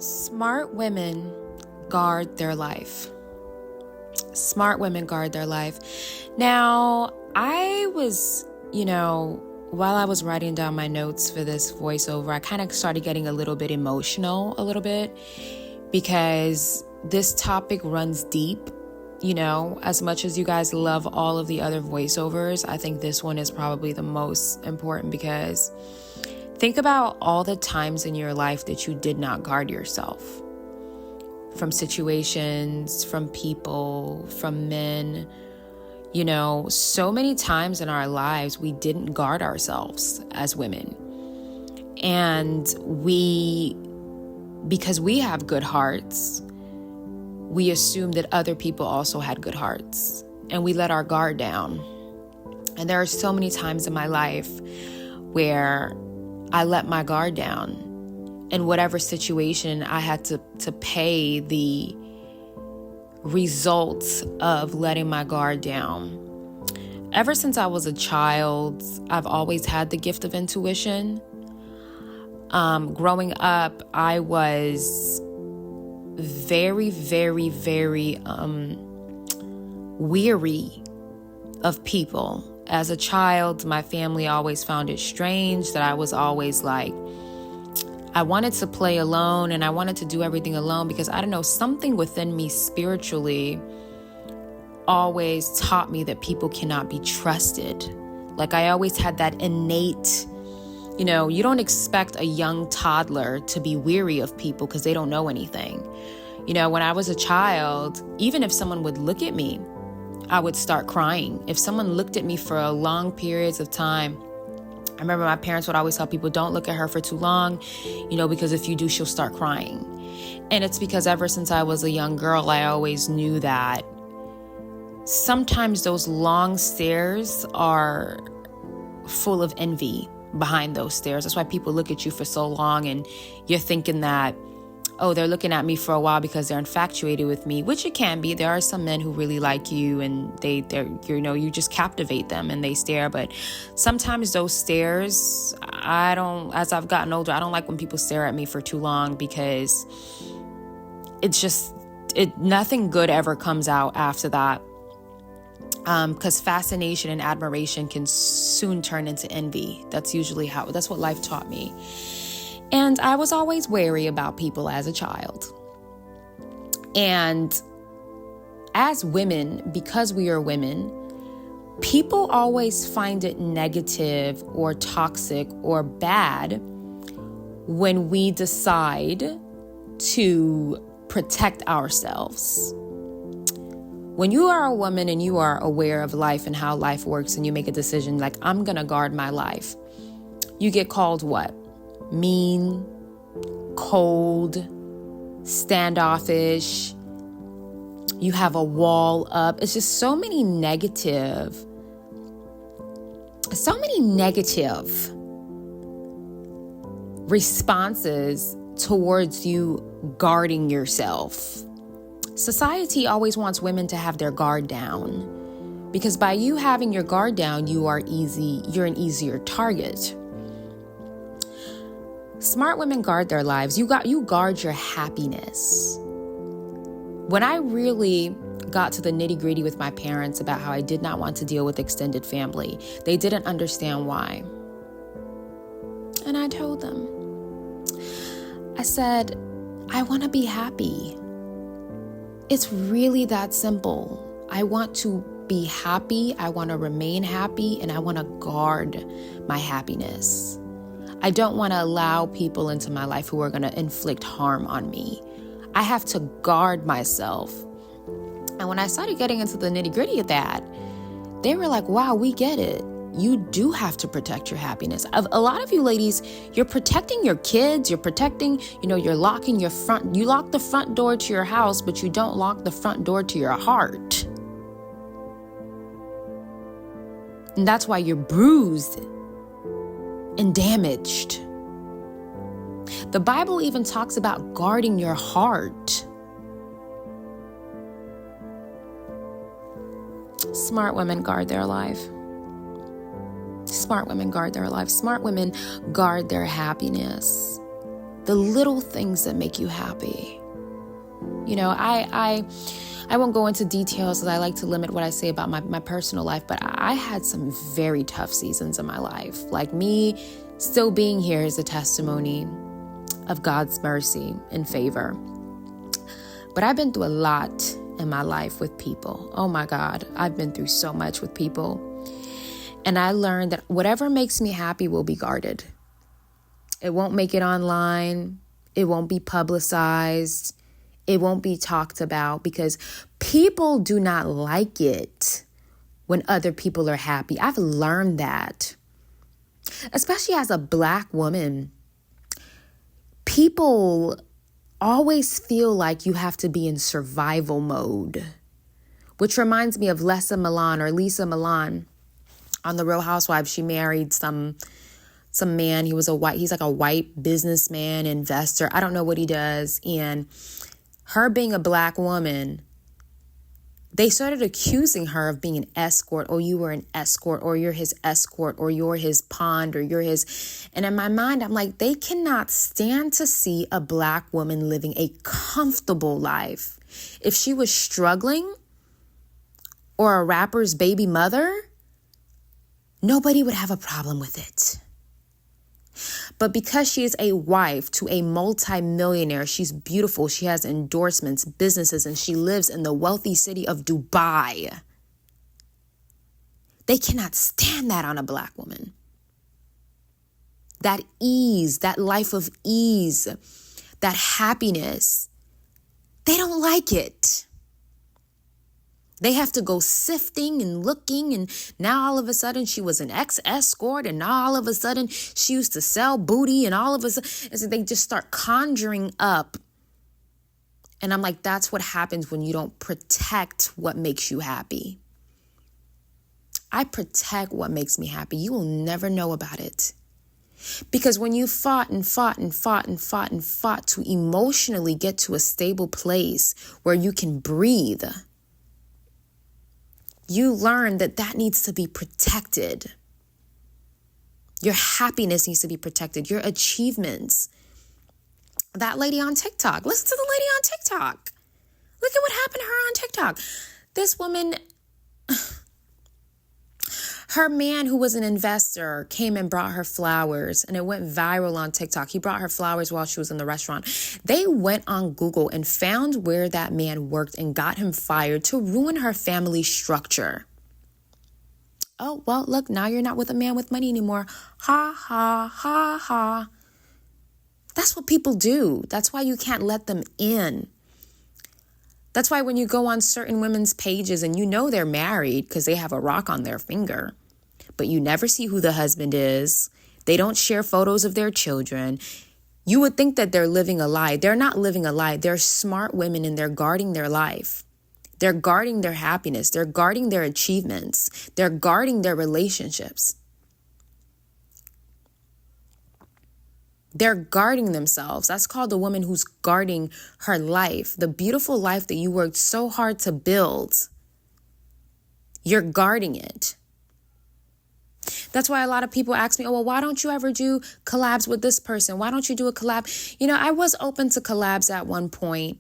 Smart women guard their life. Smart women guard their life. Now, I was, while I was writing down my notes for this voiceover, I kind of started getting a little bit emotional because this topic runs deep. As much as you guys love all of the other voiceovers, I think this one is probably the most important because think about all the times in your life that you did not guard yourself. From situations, from people, from men. So many times in our lives, we didn't guard ourselves as women. And because we have good hearts, we assume that other people also had good hearts. And we let our guard down. And there are so many times in my life where I let my guard down. In whatever situation, I had to pay the results of letting my guard down. Ever since I was a child, I've always had the gift of intuition. Growing up, I was very, very, very weary of people. As a child, my family always found it strange that I was always like, I wanted to play alone and I wanted to do everything alone because I don't know, something within me spiritually always taught me that people cannot be trusted. Like I always had that innate, you don't expect a young toddler to be weary of people because they don't know anything. When I was a child, even if someone would look at me, I would start crying. If someone looked at me for long periods of time, I remember my parents would always tell people, don't look at her for too long, because if you do, she'll start crying. And it's because ever since I was a young girl, I always knew that sometimes those long stares are full of envy behind those stares. That's why people look at you for so long and you're thinking that, oh, they're looking at me for a while because they're infatuated with me, which it can be. There are some men who really like you and you just captivate them and they stare. But sometimes those stares, as I've gotten older, I don't like when people stare at me for too long because nothing good ever comes out after that. Because fascination and admiration can soon turn into envy. That's what life taught me. And I was always wary about people as a child. And as women, because we are women, people always find it negative or toxic or bad when we decide to protect ourselves. When you are a woman and you are aware of life and how life works and you make a decision like, I'm going to guard my life, you get called what? Mean, cold, standoffish. You have a wall up. It's just so many negative responses towards you guarding yourself. Society always wants women to have their guard down because by you having your guard down, you're an easier target. Smart women guard their lives. You guard your happiness. When I really got to the nitty-gritty with my parents about how I did not want to deal with extended family, they didn't understand why. And I told them. I said, I want to be happy. It's really that simple. I want to be happy. I want to remain happy, and I want to guard my happiness. I don't want to allow people into my life who are going to inflict harm on me. I have to guard myself. And when I started getting into the nitty-gritty of that, they were like, wow, we get it. You do have to protect your happiness. A lot of you ladies, you're protecting your kids, you're protecting, you're locking you lock the front door to your house, but you don't lock the front door to your heart. And that's why you're bruised and damaged. The Bible even talks about guarding your heart. Smart women guard their life. Smart women guard their life. Smart women guard their happiness. The little things that make you happy. You know, I won't go into details because I like to limit what I say about my personal life, but I had some very tough seasons in my life. Like, me still being here is a testimony of God's mercy and favor. But I've been through a lot in my life with people. Oh my God, I've been through so much with people. And I learned that whatever makes me happy will be guarded. It won't make it online. It won't be publicized. It won't be talked about because people do not like it when other people are happy. I've learned that. Especially as a Black woman, people always feel like you have to be in survival mode, which reminds me of Lisa Milan on The Real Housewives. She married some man. He's like a white businessman, investor. I don't know what he does. And her being a Black woman, they started accusing her of being an escort. Oh, you were an escort, or you're his escort, or you're his pond, or you're his. And in my mind, I'm like, they cannot stand to see a Black woman living a comfortable life. If she was struggling or a rapper's baby mother, nobody would have a problem with it. But because she is a wife to a multi-millionaire, she's beautiful, she has endorsements, businesses, and she lives in the wealthy city of Dubai. They cannot stand that on a Black woman. That ease, that life of ease, that happiness, they don't like it. They have to go sifting and looking, and now all of a sudden she was an ex-escort, and now all of a sudden she used to sell booty, and all of a sudden so they just start conjuring up. And I'm like, that's what happens when you don't protect what makes you happy. I protect what makes me happy. You will never know about it. Because when you fought to emotionally get to a stable place where you can breathe, you learn that needs to be protected. Your happiness needs to be protected. Your achievements. That lady on TikTok. Listen to the lady on TikTok. Look at what happened to her on TikTok. This woman, her man who was an investor came and brought her flowers, and it went viral on TikTok. He brought her flowers while she was in the restaurant. They went on Google and found where that man worked and got him fired to ruin her family structure. Oh, well, look, now you're not with a man with money anymore. Ha, ha, ha, ha. That's what people do. That's why you can't let them in. That's why when you go on certain women's pages and you know they're married because they have a rock on their finger, but you never see who the husband is. They don't share photos of their children. You would think that they're living a lie. They're not living a lie. They're smart women and they're guarding their life. They're guarding their happiness. They're guarding their achievements. They're guarding their relationships. They're guarding themselves. That's called a woman who's guarding her life. The beautiful life that you worked so hard to build. You're guarding it. That's why a lot of people ask me, oh, well, why don't you ever do collabs with this person? Why don't you do a collab? You know, I was open to collabs at one point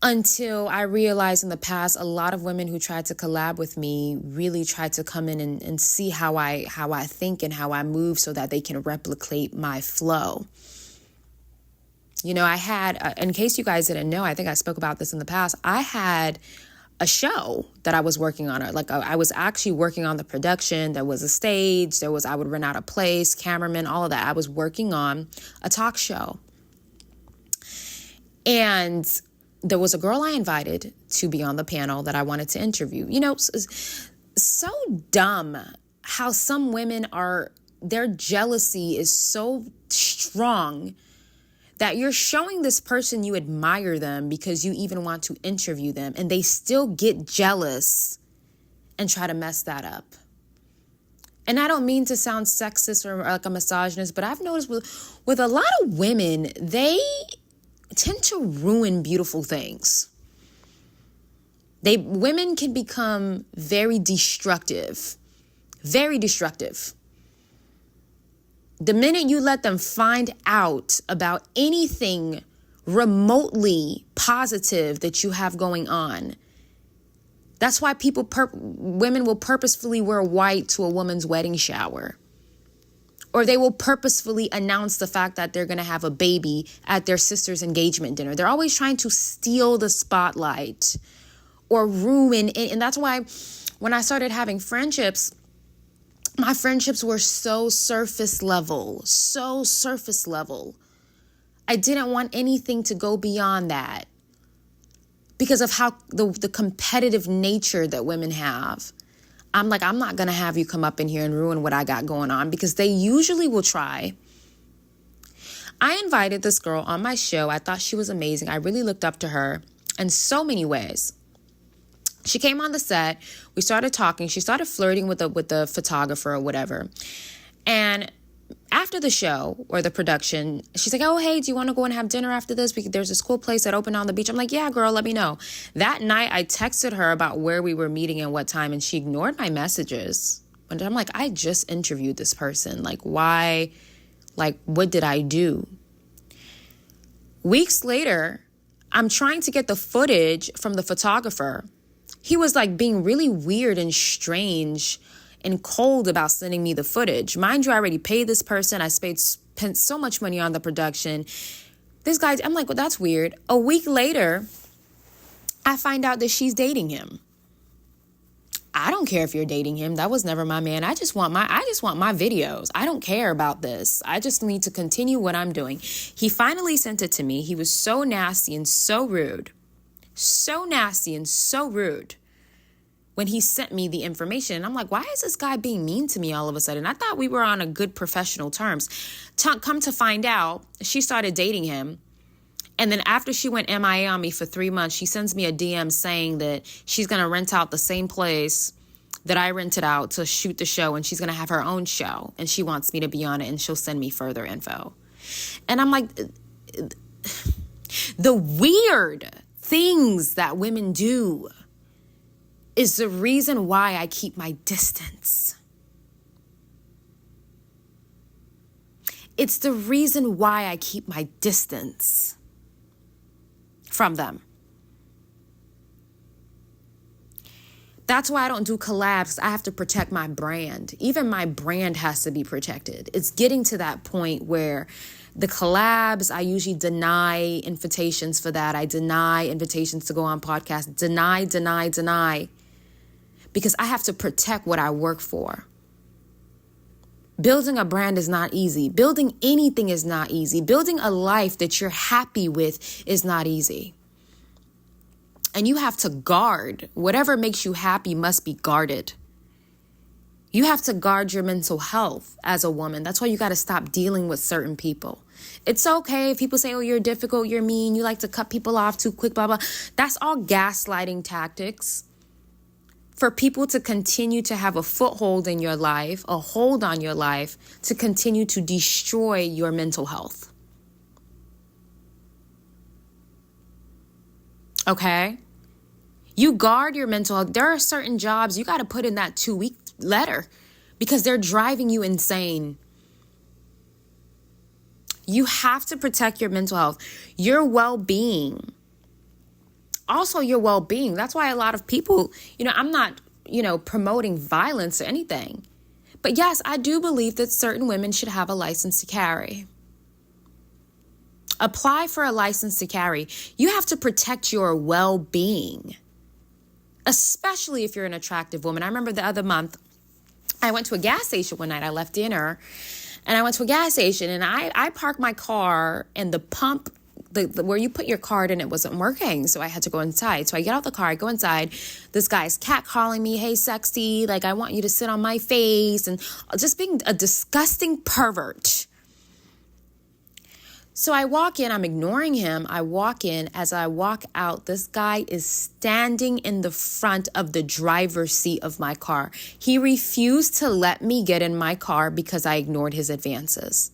until I realized in the past, a lot of women who tried to collab with me really tried to come in and see how I think and how I move so that they can replicate my flow. You know, I had, in case you guys didn't know, I think I spoke about this in the past, I had a show that I was working on. Like I was actually working on the production. There was a stage. I would rent out a place, cameraman, all of that. I was working on a talk show. And there was a girl I invited to be on the panel that I wanted to interview. You know, so dumb how some women their jealousy is so strong that you're showing this person you admire them because you even want to interview them, and they still get jealous and try to mess that up. And I don't mean to sound sexist or like a misogynist, but I've noticed with a lot of women, they tend to ruin beautiful things. Women can become very destructive. The minute you let them find out about anything remotely positive that you have going on, that's why women will purposefully wear white to a woman's wedding shower. Or they will purposefully announce the fact that they're going to have a baby at their sister's engagement dinner. They're always trying to steal the spotlight or ruin it. And that's why when I started having friendships, my friendships were so surface level. I didn't want anything to go beyond that because of how the competitive nature that women have. I'm like, I'm not going to have you come up in here and ruin what I got going on, because they usually will try. I invited this girl on my show. I thought she was amazing. I really looked up to her in so many ways. She came on the set. We started talking. She started flirting with the photographer or whatever. And after the show or the production, she's like, oh, hey, do you want to go and have dinner after this? There's this cool place that opened on the beach. I'm like, yeah, girl, let me know. That night, I texted her about where we were meeting and what time, and she ignored my messages. And I'm like, I just interviewed this person. Like, why? Like, what did I do? Weeks later, I'm trying to get the footage from the photographer. He was like being really weird and strange and cold about sending me the footage. Mind you, I already paid this person. I spent so much money on the production. This guy, I'm like, well, that's weird. A week later, I find out that she's dating him. I don't care if you're dating him. That was never my man. I just want my videos. I don't care about this. I just need to continue what I'm doing. He finally sent it to me. He was so nasty and so rude. So nasty and so rude when he sent me the information. And I'm like, why is this guy being mean to me all of a sudden? I thought we were on a good professional terms. Come to find out, she started dating him. And then after she went MIA on me for 3 months, she sends me a DM saying that she's going to rent out the same place that I rented out to shoot the show. And she's going to have her own show. And she wants me to be on it. And she'll send me further info. And I'm like, the weird things that women do is the reason why I keep my distance. It's the reason why I keep my distance from them. That's why I don't do collabs. I have to protect my brand. Even my brand has to be protected. It's getting to that point where the collabs, I usually deny invitations for that. I deny invitations to go on podcasts. Deny. Because I have to protect what I work for. Building a brand is not easy. Building anything is not easy. Building a life that you're happy with is not easy. And you have to guard. Whatever makes you happy must be guarded. You have to guard your mental health as a woman. That's why you got to stop dealing with certain people. It's okay if people say, oh, you're difficult, you're mean, you like to cut people off too quick, blah, blah. That's all gaslighting tactics for people to continue to have a foothold in your life, a hold on your life, to continue to destroy your mental health. Okay? You guard your mental health. There are certain jobs you got to put in that 2-week letter because they're driving you insane. You have to protect your mental health, your well-being. Also your well-being. That's why a lot of people, I'm not, promoting violence or anything. But yes, I do believe that certain women should have a license to carry. Apply for a license to carry. You have to protect your well-being, especially if you're an attractive woman. I remember the other month, I went to a gas station one night. I left dinner and I went to a gas station and I parked my car and the pump, where you put your card in, it wasn't working. So I had to go inside. So I get out the car, I go inside. This guy's catcalling me. Hey, sexy, like I want you to sit on my face, and just being a disgusting pervert. So I walk in, I'm ignoring him. I walk in. As I walk out, this guy is standing in the front of the driver's seat of my car. He refused to let me get in my car because I ignored his advances.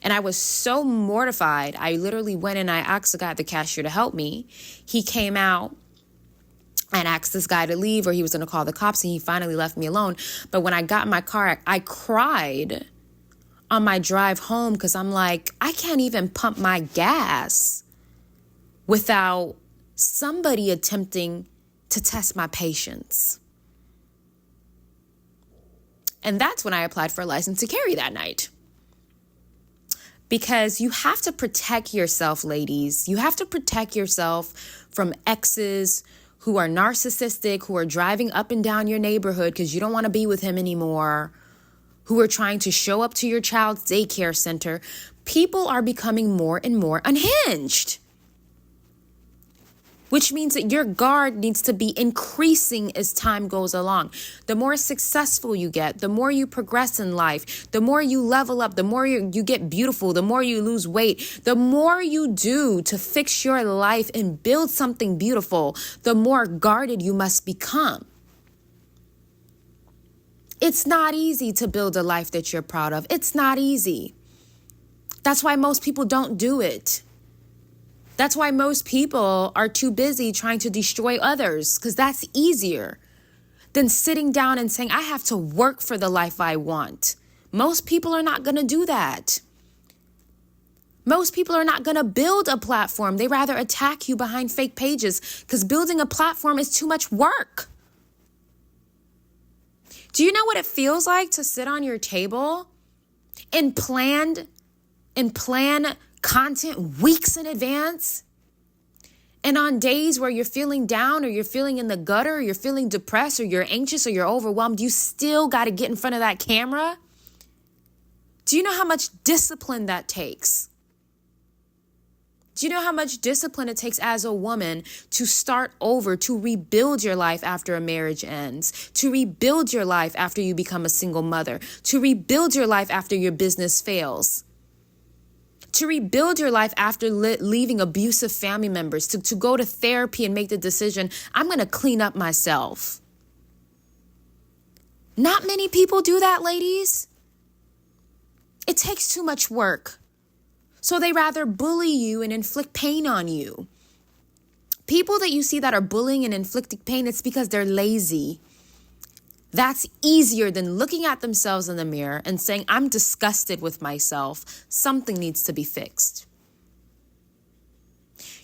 And I was so mortified. I literally went in, I asked the guy at the cashier to help me. He came out and asked this guy to leave, or he was going to call the cops, and he finally left me alone. But when I got in my car, I cried on my drive home because I'm like, I can't even pump my gas without somebody attempting to test my patience. And that's when I applied for a license to carry that night. Because you have to protect yourself, ladies. You have to protect yourself from exes who are narcissistic, who are driving up and down your neighborhood because you don't want to be with him anymore, who are trying to show up to your child's daycare center. People are becoming more and more unhinged, which means that your guard needs to be increasing as time goes along. The more successful you get, the more you progress in life, the more you level up, the more you get beautiful, the more you lose weight, the more you do to fix your life and build something beautiful, the more guarded you must become. It's not easy to build a life that you're proud of. It's not easy. That's why most people don't do it. That's why most people are too busy trying to destroy others, because that's easier than sitting down and saying, I have to work for the life I want. Most people are not going to do that. Most people are not going to build a platform. They rather attack you behind fake pages because building a platform is too much work. Do you know what it feels like to sit on your table and plan content weeks in advance? And on days where you're feeling down or you're feeling in the gutter or you're feeling depressed or you're anxious or you're overwhelmed, you still got to get in front of that camera? Do you know how much discipline that takes? Do you know how much discipline it takes as a woman to start over, to rebuild your life after a marriage ends, to rebuild your life after you become a single mother, to rebuild your life after your business fails, to rebuild your life after leaving abusive family members, to go to therapy and make the decision, I'm going to clean up myself. Not many people do that, ladies. It takes too much work. So they rather bully you and inflict pain on you. People that you see that are bullying and inflicting pain, it's because they're lazy. That's easier than looking at themselves in the mirror and saying, I'm disgusted with myself. Something needs to be fixed.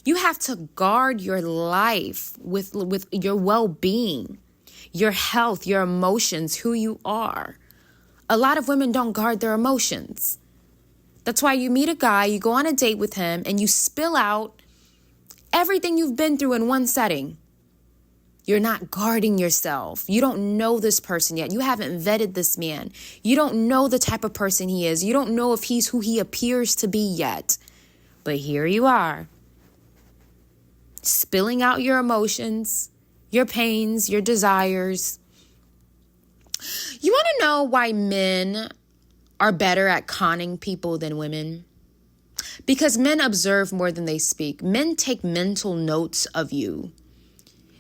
You have to guard your life with your well-being, your health, your emotions, who you are. A lot of women don't guard their emotions. That's why you meet a guy, you go on a date with him, and you spill out everything you've been through in one setting. You're not guarding yourself. You don't know this person yet. You haven't vetted this man. You don't know the type of person he is. You don't know if he's who he appears to be yet. But here you are, spilling out your emotions, your pains, your desires. You want to know why men are better at conning people than women? Because men observe more than they speak. Men take mental notes of you.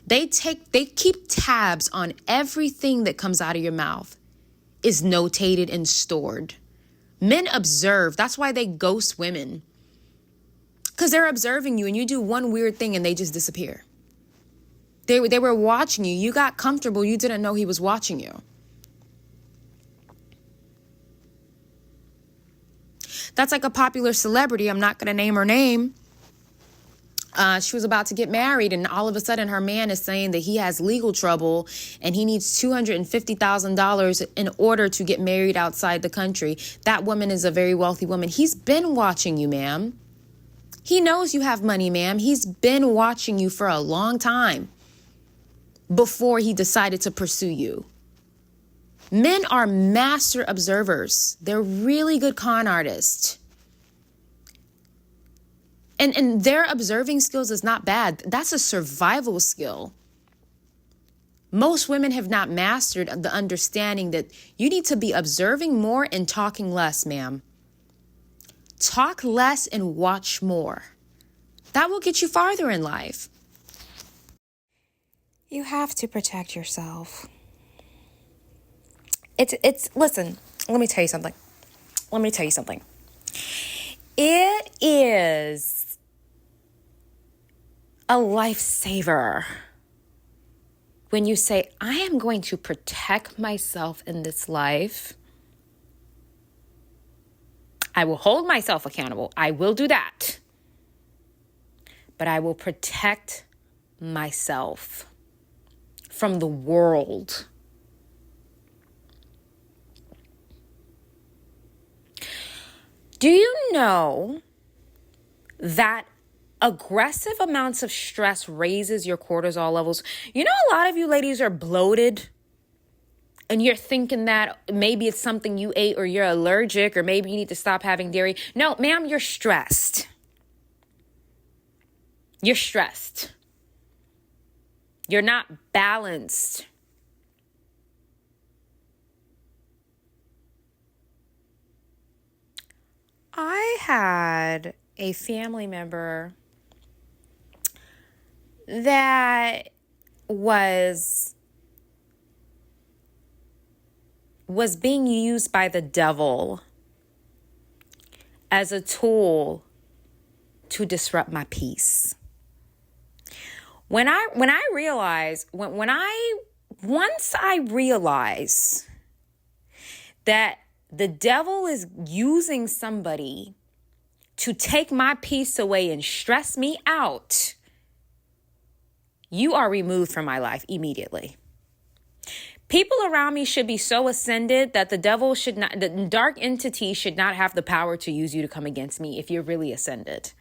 They keep tabs on everything that comes out of your mouth is notated and stored. Men observe. That's why they ghost women. Because they're observing you and you do one weird thing and they just disappear. They were watching you. You got comfortable. You didn't know he was watching you. That's like a popular celebrity. I'm not going to name her name. She was about to get married, and all of a sudden her man is saying that he has legal trouble and he needs $250,000 in order to get married outside the country. That woman is a very wealthy woman. He's been watching you, ma'am. He knows you have money, ma'am. He's been watching you for a long time before he decided to pursue you. Men are master observers. They're really good con artists. And their observing skills is not bad. That's a survival skill. Most women have not mastered the understanding that you need to be observing more and talking less, ma'am. Talk less and watch more. That will get you farther in life. You have to protect yourself. Listen, let me tell you something. It is a lifesaver when you say, I am going to protect myself in this life I will hold myself accountable. I will do that. But I will protect myself from the world. Do you know that aggressive amounts of stress raises your cortisol levels? You know, a lot of you ladies are bloated and you're thinking that maybe it's something you ate or you're allergic or maybe you need to stop having dairy. No, ma'am, you're stressed. You're stressed. You're not balanced. I had a family member that was being used by the devil as a tool to disrupt my peace. Once I realize that the devil is using somebody to take my peace away and stress me out, you are removed from my life immediately. People around me should be so ascended that the dark entity should not have the power to use you to come against me if you're really ascended.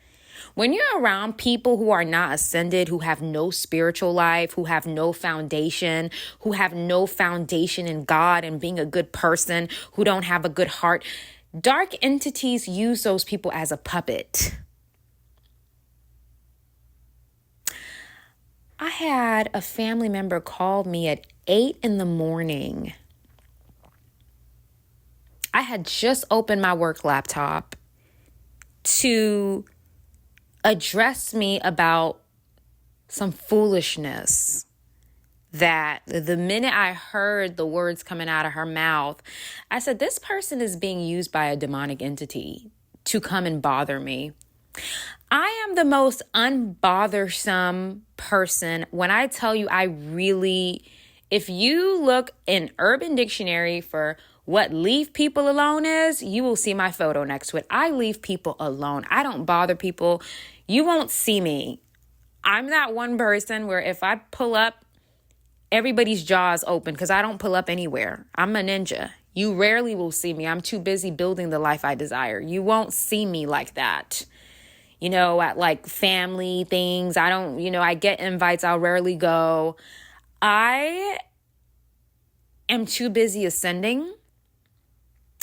When you're around people who are not ascended, who have no spiritual life, who have no foundation, in God and being a good person, who don't have a good heart, dark entities use those people as a puppet. I had a family member call me at 8 a.m. I had just opened my work laptop to address me about some foolishness that the minute I heard the words coming out of her mouth, I said, this person is being used by a demonic entity to come and bother me. I am the most unbothersome person. When I tell you, if you look in Urban Dictionary for what leave people alone is, you will see my photo next to it. I leave people alone. I don't bother people. You won't see me. I'm that one person where if I pull up, everybody's jaws open because I don't pull up anywhere. I'm a ninja. You rarely will see me. I'm too busy building the life I desire. You won't see me like that. At like family things. I get invites. I'll rarely go. I am too busy ascending.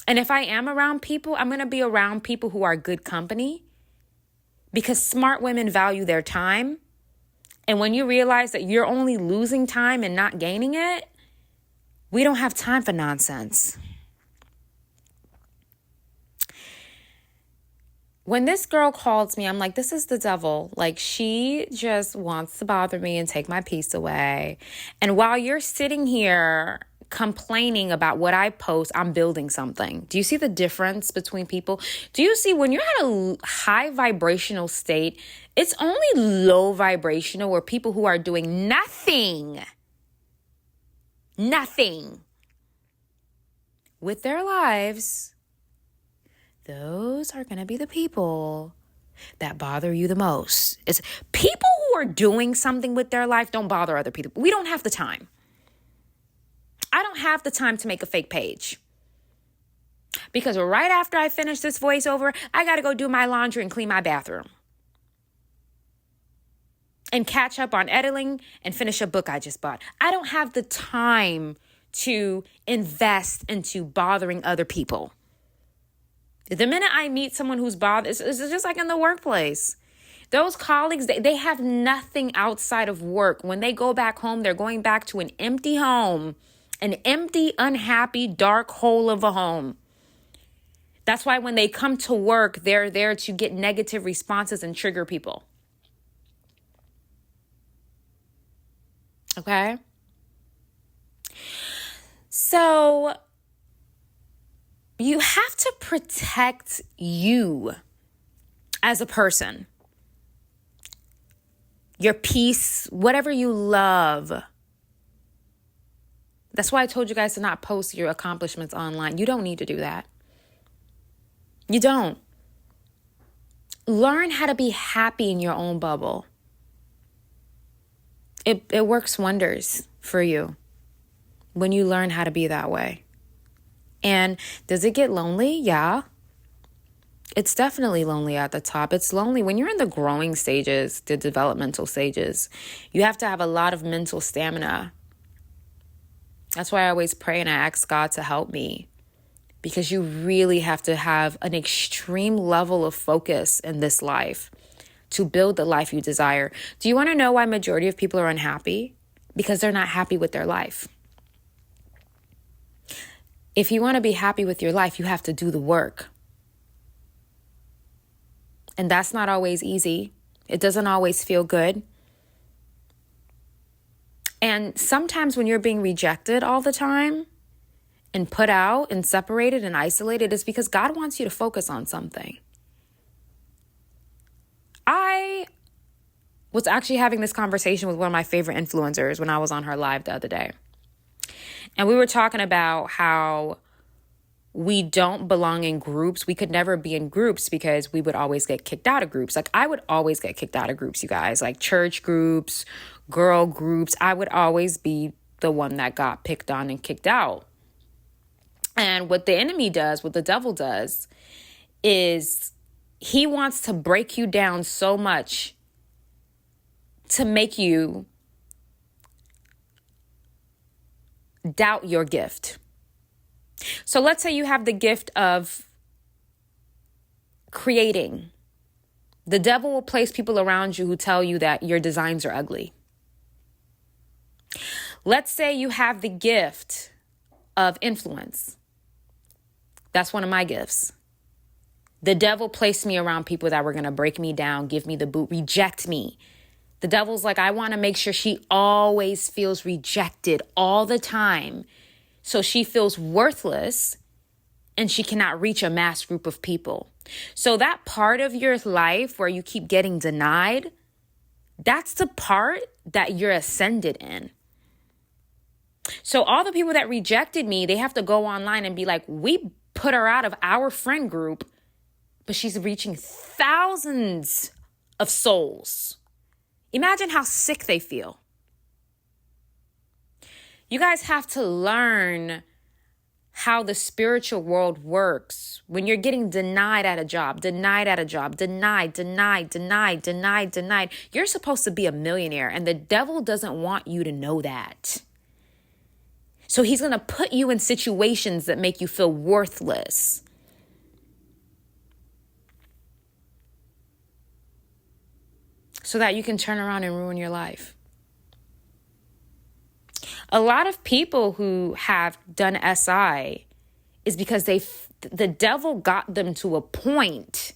And if I am around people, I'm going to be around people who are good company because smart women value their time. And when you realize that you're only losing time and not gaining it, we don't have time for nonsense. When this girl calls me, I'm like, this is the devil. Like, she just wants to bother me and take my peace away. And while you're sitting here complaining about what I post, I'm building something. Do you see the difference between people? Do you see when you're at a high vibrational state, it's only low vibrational where people who are doing nothing with their lives, those are going to be the people that bother you the most. It's people who are doing something with their life don't bother other people. We don't have the time. I don't have the time to make a fake page. Because right after I finish this voiceover, I got to go do my laundry and clean my bathroom. And catch up on editing and finish a book I just bought. I don't have the time to invest into bothering other people. The minute I meet someone who's bothered, it's just like in the workplace. Those colleagues, they have nothing outside of work. When they go back home, they're going back to an empty home, an empty, unhappy, dark hole of a home. That's why when they come to work, they're there to get negative responses and trigger people. Okay? So you have to protect you as a person, your peace, whatever you love. That's why I told you guys to not post your accomplishments online. You don't need to do that. You don't. Learn how to be happy in your own bubble. It works wonders for you when you learn how to be that way. And does it get lonely? Yeah. It's definitely lonely at the top. It's lonely when you're in the growing stages, the developmental stages. You have to have a lot of mental stamina. That's why I always pray and I ask God to help me, because you really have to have an extreme level of focus in this life to build the life you desire. Do you want to know why majority of people are unhappy? Because they're not happy with their life. If you want to be happy with your life, you have to do the work. And that's not always easy. It doesn't always feel good. And sometimes when you're being rejected all the time and put out and separated and isolated, it's because God wants you to focus on something. I was actually having this conversation with one of my favorite influencers when I was on her live the other day. And we were talking about how we don't belong in groups. We could never be in groups because we would always get kicked out of groups. Like I would always get kicked out of groups, you guys, like church groups, girl groups. I would always be the one that got picked on and kicked out. And what the enemy does, what the devil does, is he wants to break you down so much to make you doubt your gift. So let's say you have the gift of creating. The devil will place people around you who tell you that your designs are ugly. Let's say you have the gift of influence. That's one of my gifts. The devil placed me around people that were going to break me down, give me the boot, reject me. The devil's like, I want to make sure she always feels rejected all the time. So she feels worthless and she cannot reach a mass group of people. So that part of your life where you keep getting denied, that's the part that you're ascended in. So all the people that rejected me, they have to go online and be like, we put her out of our friend group, but she's reaching thousands of souls. Imagine how sick they feel. You guys have to learn how the spiritual world works. When you're getting denied at a job, denied, you're supposed to be a millionaire, and the devil doesn't want you to know that. So he's going to put you in situations that make you feel worthless. So that you can turn around and ruin your life. A lot of people who have done SI is because the devil got them to a point.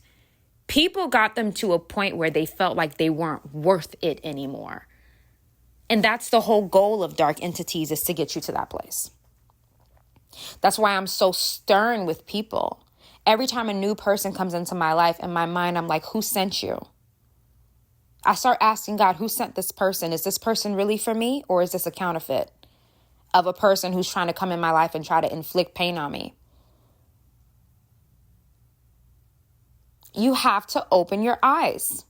People got them to a point where they felt like they weren't worth it anymore. And that's the whole goal of dark entities, is to get you to that place. That's why I'm so stern with people. Every time a new person comes into my life, in my mind, I'm like, who sent you? I start asking God, who sent this person? Is this person really for me, or is this a counterfeit of a person who's trying to come in my life and try to inflict pain on me? You have to open your eyes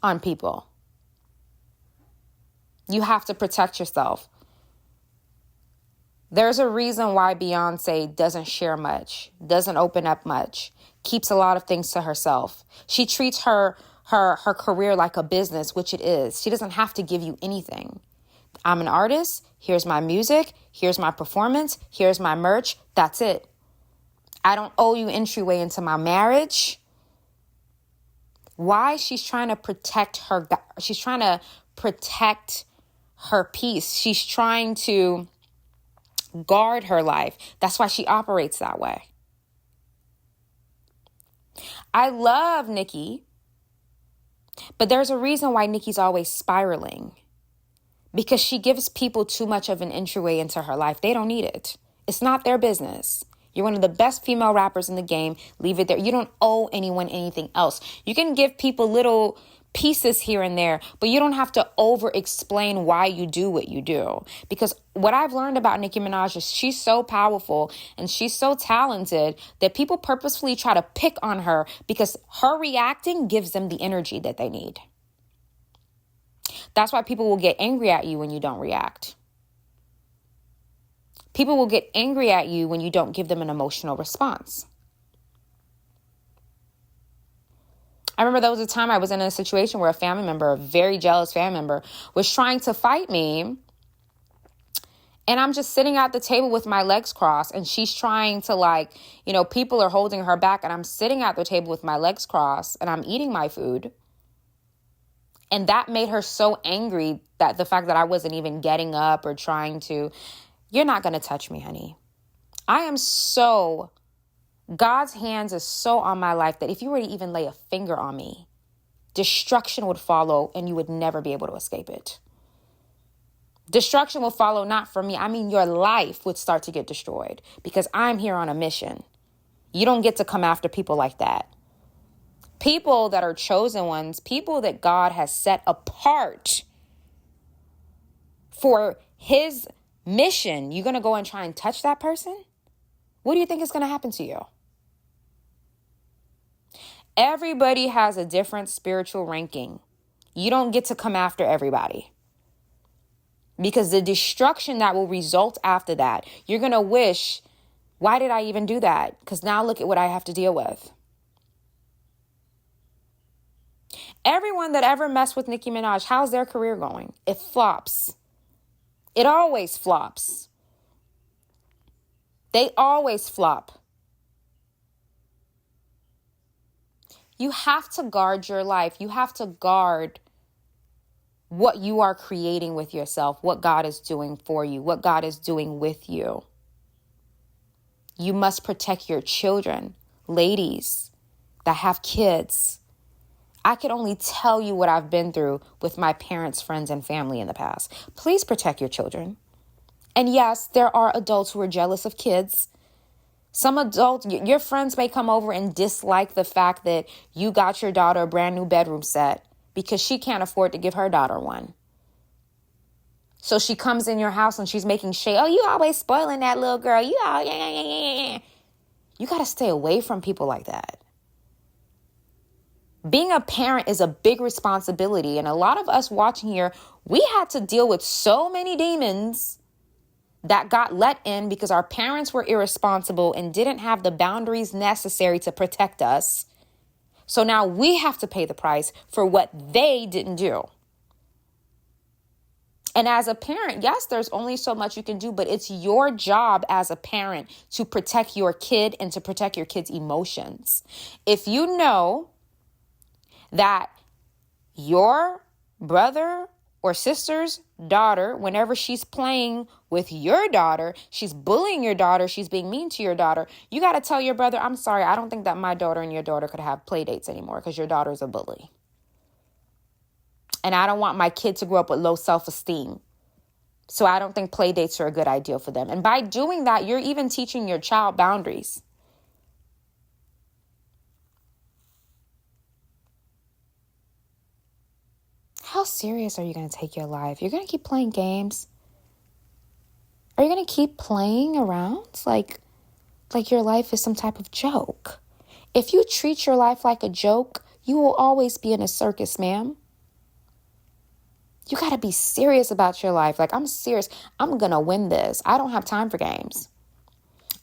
on people. You have to protect yourself. There's a reason why Beyonce doesn't share much, doesn't open up much, keeps a lot of things to herself. She treats her career like a business, which it is. She doesn't have to give you anything. I'm an artist. Here's my music. Here's my performance. Here's my merch. That's it. I don't owe you entryway into my marriage. Why? She's trying to protect her. She's trying to protect her peace. She's trying to guard her life. That's why she operates that way. I love Nicki, but there's a reason why Nicki's always spiraling. Because she gives people too much of an entryway into her life. They don't need it. It's not their business. You're one of the best female rappers in the game. Leave it there. You don't owe anyone anything else. You can give people little pieces here and there, but you don't have to over explain why you do what you do. Because what I've learned about Nicki Minaj is she's so powerful and she's so talented that people purposefully try to pick on her because her reacting gives them the energy that they need. That's why people will get angry at you when you don't react. People will get angry at you when you don't give them an emotional response. I remember there was a time I was in a situation where a family member, a very jealous family member, was trying to fight me. And I'm just sitting at the table with my legs crossed and she's trying to people are holding her back and I'm sitting at the table with my legs crossed and I'm eating my food. And that made her so angry that the fact that I wasn't even getting up or trying to, you're not going to touch me, honey. God's hands is so on my life that if you were to even lay a finger on me, destruction would follow and you would never be able to escape it. Destruction will follow not from me. I mean, your life would start to get destroyed because I'm here on a mission. You don't get to come after people like that. People that are chosen ones, people that God has set apart for his mission, you're going to go and try and touch that person? What do you think is going to happen to you? Everybody has a different spiritual ranking. You don't get to come after everybody. Because the destruction that will result after that, you're going to wish, why did I even do that? Because now look at what I have to deal with. Everyone that ever messed with Nicki Minaj, how's their career going? It flops. It always flops. They always flop. You have to guard your life. You have to guard what you are creating with yourself, what God is doing for you, what God is doing with you. You must protect your children, ladies that have kids. I can only tell you what I've been through with my parents, friends, and family in the past. Please protect your children. And yes, there are adults who are jealous of kids. Some adults, your friends may come over and dislike the fact that you got your daughter a brand new bedroom set because she can't afford to give her daughter one. So she comes in your house and she's making shade. Oh, you always spoiling that little girl. You got to stay away from people like that. Being a parent is a big responsibility. And a lot of us watching here, we had to deal with so many demons that got let in because our parents were irresponsible and didn't have the boundaries necessary to protect us. So now we have to pay the price for what they didn't do. And as a parent, yes, there's only so much you can do, but it's your job as a parent to protect your kid and to protect your kid's emotions. If you know that your brother or sister's daughter, whenever she's playing with your daughter, she's bullying your daughter, she's being mean to your daughter, you got to tell your brother, I'm sorry, I don't think that my daughter and your daughter could have play dates anymore because your daughter's a bully. And I don't want my kid to grow up with low self-esteem. So I don't think play dates are a good idea for them. And by doing that, you're even teaching your child boundaries. How serious are you going to take your life? You're going to keep playing games? Are you going to keep playing around like your life is some type of joke? If you treat your life like a joke, you will always be in a circus, ma'am. You got to be serious about your life. Like, I'm serious. I'm going to win this. I don't have time for games.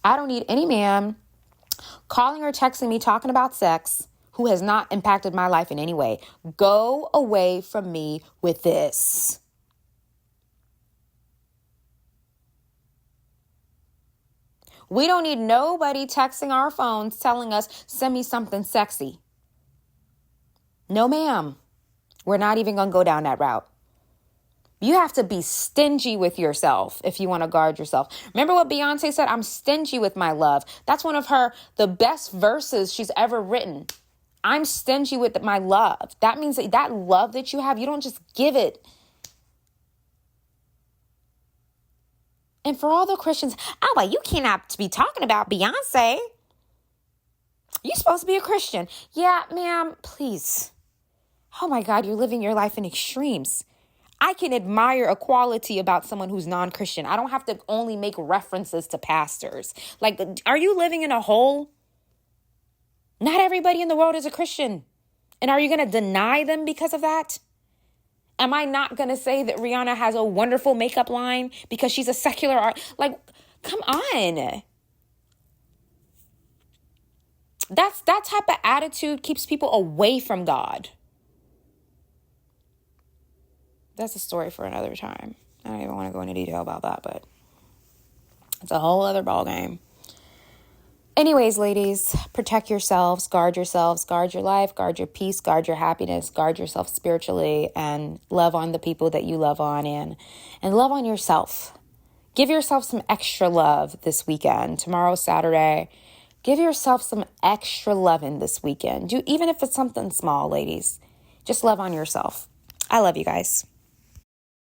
I don't need any man calling or texting me talking about sex who has not impacted my life in any way. Go away from me with this. We don't need nobody texting our phones telling us, send me something sexy. No, ma'am. We're not even going to go down that route. You have to be stingy with yourself if you want to guard yourself. Remember what Beyonce said? I'm stingy with my love. That's one of the best verses she's ever written. I'm stingy with my love. That means that love that you have, you don't just give it. And for all the Christians, oh, well, you cannot be talking about Beyonce. You're supposed to be a Christian. Yeah, ma'am, please. oh my God, you're living your life in extremes. I can admire a quality about someone who's non-Christian. I don't have to only make references to pastors. Like, are you living in a hole? Not everybody in the world is a Christian. And are you going to deny them because of that? Am I not going to say that Rihanna has a wonderful makeup line because she's a secular art? Like, come on. That type of attitude keeps people away from God. That's a story for another time. I don't even want to go into detail about that, but it's a whole other ballgame. Anyways, ladies, protect yourselves, guard your life, guard your peace, guard your happiness, guard yourself spiritually, and love on the people that you love on and love on yourself. Give yourself some extra love this weekend. Tomorrow's Saturday. Give yourself some extra loving this weekend. Even if it's something small, ladies. Just love on yourself. I love you guys.